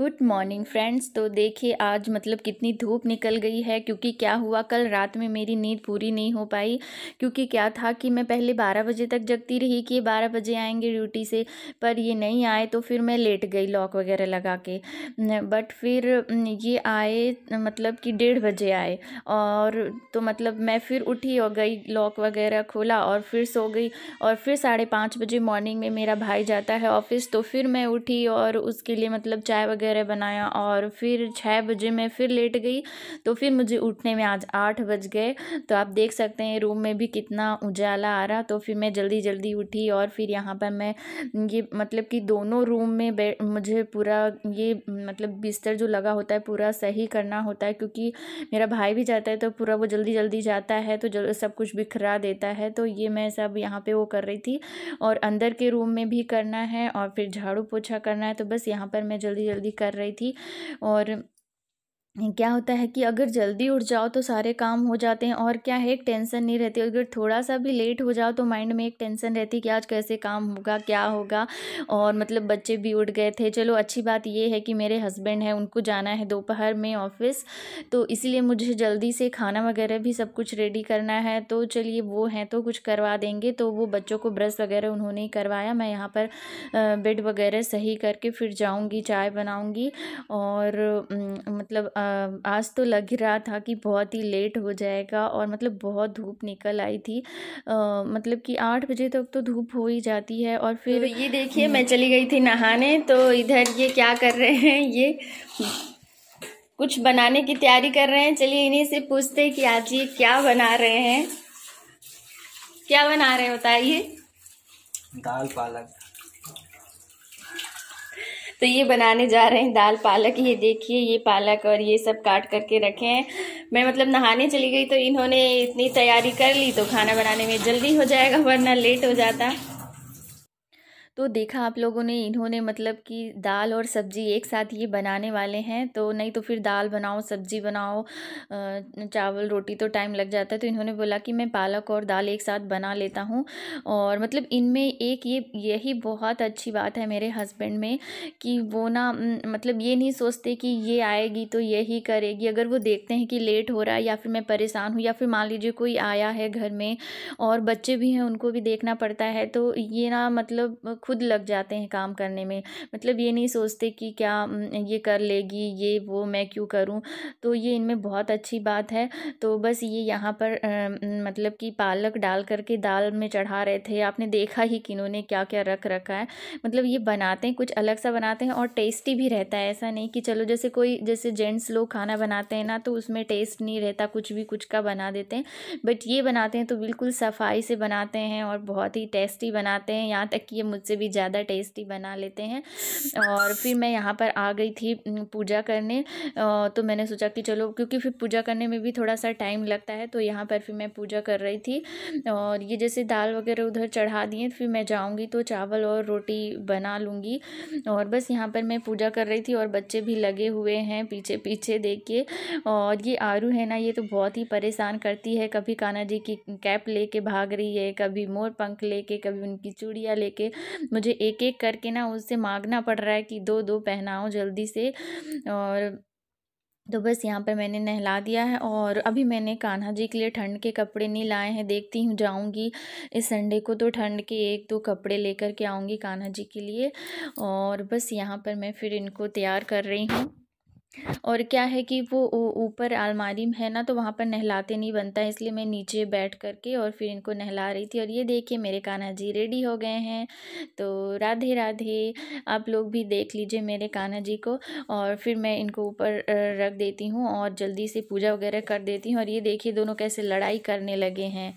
Good morning friends. तो देखिए आज मतलब कितनी धूप निकल गई है, क्योंकि क्या हुआ कल रात में मेरी नींद पूरी नहीं हो पाई। क्योंकि क्या था कि मैं पहले 12 बजे तक जगती रही कि 12 बजे आएंगे ड्यूटी से, पर ये नहीं आए तो फिर मैं लेट गई लॉक वगैरह लगा के। बट फिर ये आए मतलब कि 1:30 बजे आए, और तो मतलब मैं फिर उठी और गई, लॉक वगैरह खोला और फिर सो गई। और फिर 5:30 बजे मॉर्निंग में मेरा भाई जाता है ऑफिस, तो फिर मैं उठी और उसके लिए मतलब चाय वगैरह बनाया, और फिर 6 बजे मैं फिर लेट गई। तो फिर मुझे उठने में आज 8 बज गए। तो आप देख सकते हैं रूम में भी कितना उजाला आ रहा। तो फिर मैं जल्दी जल्दी उठी और फिर यहाँ पर मैं ये मतलब कि दोनों रूम में मुझे पूरा ये मतलब बिस्तर जो लगा होता है पूरा सही करना होता है, क्योंकि मेरा भाई भी जाता है तो पूरा वो जल्दी जल्दी जाता है तो सब कुछ बिखरा देता है। तो ये मैं सब यहाँ पे वो कर रही थी, और अंदर के रूम में भी करना है और फिर झाड़ू पोछा करना है। तो बस यहाँ पर मैं जल्दी जल्दी कर रही थी। और क्या होता है कि अगर जल्दी उठ जाओ तो सारे काम हो जाते हैं, और क्या है एक टेंशन नहीं रहती। अगर थोड़ा सा भी लेट हो जाओ तो माइंड में एक टेंशन रहती है कि आज कैसे काम होगा, क्या होगा। और मतलब बच्चे भी उठ गए थे। चलो अच्छी बात ये है कि मेरे हस्बैंड हैं, उनको जाना है दोपहर में ऑफिस, तो इसलिए मुझे जल्दी से खाना वगैरह भी सब कुछ रेडी करना है। तो चलिए वो हैं तो कुछ करवा देंगे। तो वो बच्चों को ब्रश वगैरह उन्होंने ही करवाया। मैं यहाँ पर बेड वगैरह सही करके फिर जाऊँगी, चाय बनाऊँगी। और मतलब आज तो लग ही रहा था कि बहुत ही लेट हो जाएगा, और मतलब बहुत धूप निकल आई थी। मतलब कि 8 बजे तक तो धूप हो ही जाती है। और फिर तो ये देखिए मैं चली गई थी नहाने, तो इधर ये क्या कर रहे हैं, ये कुछ बनाने की तैयारी कर रहे हैं। चलिए इन्हीं से पूछते हैं कि आज ये क्या बना रहे हैं। क्या बना रहे हैं बताइए। दाल पालक। तो ये बनाने जा रहे हैं दाल पालक। ये देखिए ये पालक और ये सब काट करके रखे हैं। मैं मतलब नहाने चली गई तो इन्होंने इतनी तैयारी कर ली, तो खाना बनाने में जल्दी हो जाएगा, वरना लेट हो जाता। तो देखा आप लोगों ने, इन्होंने मतलब कि दाल और सब्ज़ी एक साथ ये बनाने वाले हैं। तो नहीं तो फिर दाल बनाओ सब्ज़ी बनाओ चावल रोटी तो टाइम लग जाता है। तो इन्होंने बोला कि मैं पालक और दाल एक साथ बना लेता हूँ। और मतलब इनमें एक यही बहुत अच्छी बात है मेरे हस्बैंड में, कि वो ना मतलब ये नहीं सोचते कि ये आएगी तो यही करेगी। अगर वो देखते हैं कि लेट हो रहा है या फिर मैं परेशान हूँ, या फिर मान लीजिए कोई आया है घर में और बच्चे भी हैं उनको भी देखना पड़ता है, तो ये ना मतलब खुद लग जाते हैं काम करने में। मतलब ये नहीं सोचते कि क्या ये कर लेगी, ये वो मैं क्यों करूं। तो ये इनमें बहुत अच्छी बात है। तो बस ये यहाँ पर मतलब कि पालक डाल करके दाल में चढ़ा रहे थे। आपने देखा ही कि इन्होंने क्या क्या रख रखा है। मतलब ये बनाते हैं कुछ अलग सा बनाते हैं, और टेस्टी भी रहता है। ऐसा नहीं कि चलो जैसे जेंट्स लोग खाना बनाते हैं ना, तो उसमें टेस्ट नहीं रहता, कुछ भी कुछ का बना देते हैं। बट ये बनाते हैं तो बिल्कुल सफाई से बनाते हैं और बहुत ही टेस्टी बनाते हैं। यहाँ तक कि ये मुझसे भी ज़्यादा टेस्टी बना लेते हैं। और फिर मैं यहाँ पर आ गई थी पूजा करने। तो मैंने सोचा कि चलो, क्योंकि फिर पूजा करने में भी थोड़ा सा टाइम लगता है, तो यहाँ पर फिर मैं पूजा कर रही थी। और ये जैसे दाल वगैरह उधर चढ़ा दिए, फिर मैं जाऊँगी तो चावल और रोटी बना लूँगी। और बस यहाँ पर मैं पूजा कर रही थी, और बच्चे भी लगे हुए हैं पीछे पीछे देखिए। और ये आरू है ना, ये तो बहुत ही परेशान करती है। कभी कान्हा जी की कैप लेके भाग रही है, कभी मोर पंख लेके, कभी उनकी चूड़ियाँ लेके। मुझे एक एक करके ना उससे मांगना पड़ रहा है कि दो दो पहनाओ जल्दी से। और तो बस यहाँ पर मैंने नहला दिया है। और अभी मैंने कान्हा जी के लिए ठंड के कपड़े नहीं लाए हैं, देखती हूँ जाऊँगी इस संडे को तो ठंड के 1-2 कपड़े लेकर के आऊँगी कान्हा जी के लिए। और बस यहाँ पर मैं फिर इनको तैयार कर रही हूँ। और क्या है कि वो ऊपर अलमारी में है ना, तो वहाँ पर नहलाते नहीं बनता है, इसलिए मैं नीचे बैठ करके और फिर इनको नहला रही थी। और ये देखिए मेरे कान्हा जी रेडी हो गए हैं। तो राधे राधे। आप लोग भी देख लीजिए मेरे कान्हा जी को। और फिर मैं इनको ऊपर रख देती हूँ और जल्दी से पूजा वगैरह कर देती हूँ। और ये देखिए दोनों कैसे लड़ाई करने लगे हैं।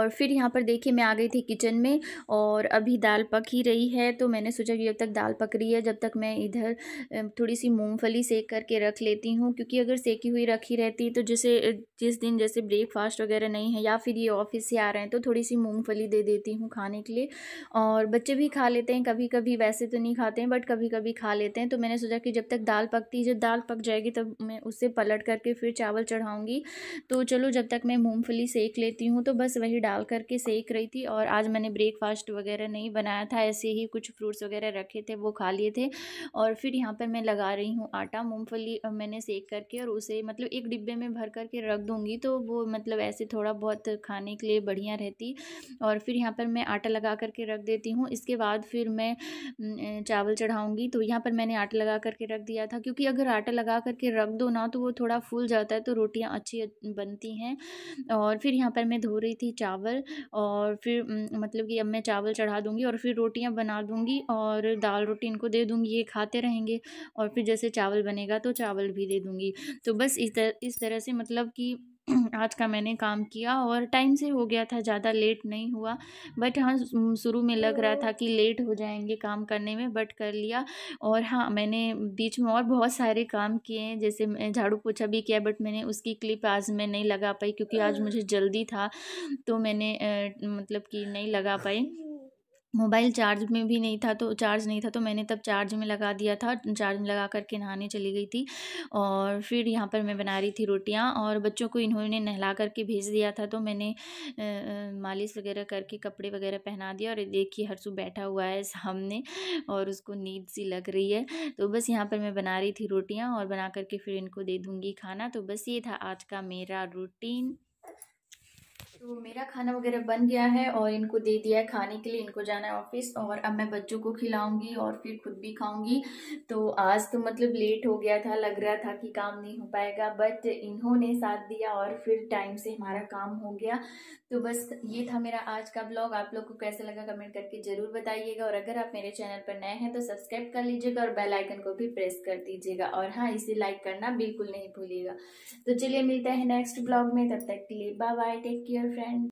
और फिर यहाँ पर देखिए मैं आ गई थी किचन में और अभी दाल पक ही रही है। तो मैंने सोचा कि जब तक दाल पक रही है जब तक मैं इधर थोड़ी सी मूंगफली सेक करके रख लेती हूँ, क्योंकि अगर सेकी हुई रखी रहती तो जैसे जिस दिन जैसे ब्रेकफास्ट वगैरह नहीं है या फिर ये ऑफिस से आ रहे हैं तो थोड़ी सी मूंगफली दे देती हूँ खाने के लिए। और बच्चे भी खा लेते हैं कभी कभी, वैसे तो नहीं खाते हैं बट कभी कभी खा लेते हैं। तो मैंने सोचा कि जब तक दाल पकती है, जब दाल पक जाएगी तब मैं उससे पलट करके फिर चावल चढ़ाऊँगी। तो चलो जब तक मैं मूंगफली सेक लेती हूँ। तो बस वही डाल करके सेक रही थी। और आज मैंने ब्रेकफास्ट वगैरह नहीं बनाया था, ऐसे ही कुछ फ्रूट्स वगैरह रखे थे वो खा लिए थे। और फिर यहाँ पर मैं लगा रही हूँ आटा। मूंगफली मैंने सेक करके और उसे मतलब एक डिब्बे में भर करके रख दूँगी, तो वो मतलब ऐसे थोड़ा बहुत खाने के लिए बढ़िया रहती। और फिर यहाँ पर मैं आटा लगा करके रख देती हूँ। इसके बाद फिर मैं चावल चढ़ाऊँगी। तो यहाँ पर मैंने आटा लगा करके रख दिया था, क्योंकि अगर आटा लगा करके रख दो ना तो वो थोड़ा फूल जाता है, तो रोटियाँ अच्छी बनती हैं। और फिर यहाँ पर मैं धो रही थी चावल और फिर मतलब कि अब मैं चावल चढ़ा दूँगी और फिर रोटियाँ बना दूँगी और दाल रोटी इनको दे दूँगी, ये खाते रहेंगे। और फिर जैसे चावल बनेगा तो चावल भी दे दूँगी। तो बस इस तरह से मतलब कि आज का मैंने काम किया और टाइम से हो गया था, ज़्यादा लेट नहीं हुआ। बट हाँ शुरू में लग रहा था कि लेट हो जाएंगे काम करने में, बट कर लिया। और हाँ मैंने बीच में और बहुत सारे काम किए हैं, जैसे मैं झाड़ू पोछा भी किया, बट मैंने उसकी क्लिप आज मैं नहीं लगा पाई क्योंकि आज मुझे जल्दी था। तो मैंने मतलब कि नहीं लगा पाई। मोबाइल चार्ज में भी नहीं था, तो चार्ज नहीं था तो मैंने तब चार्ज में लगा दिया था, चार्ज में लगा करके नहाने चली गई थी। और फिर यहाँ पर मैं बना रही थी रोटियाँ और बच्चों को इन्होंने नहला करके भेज दिया था। तो मैंने मालिश वगैरह करके कपड़े वगैरह पहना दिया। और देखिए हर्षु बैठा हुआ है सामने और उसको नींद सी लग रही है। तो बस यहाँ पर मैं बना रही थी रोटियाँ और बना करके फिर इनको दे दूँगी खाना। तो बस ये था आज का मेरा रूटीन। तो मेरा खाना वगैरह बन गया है और इनको दे दिया है खाने के लिए, इनको जाना है ऑफिस। और अब मैं बच्चों को खिलाऊंगी और फिर खुद भी खाऊंगी। तो आज तो मतलब लेट हो गया था, लग रहा था कि काम नहीं हो पाएगा, बट इन्होंने साथ दिया और फिर टाइम से हमारा काम हो गया। तो बस ये था मेरा आज का ब्लॉग। आप लोग को कैसा लगा कमेंट करके जरूर बताइएगा। और अगर आप मेरे चैनल पर नए हैं तो सब्सक्राइब कर लीजिएगा और बेल आइकन को भी प्रेस कर दीजिएगा। और हाँ इसे लाइक करना बिल्कुल नहीं भूलिएगा। तो चलिए मिलते हैं नेक्स्ट ब्लॉग में, तब तक के लिए bye bye, take care friend.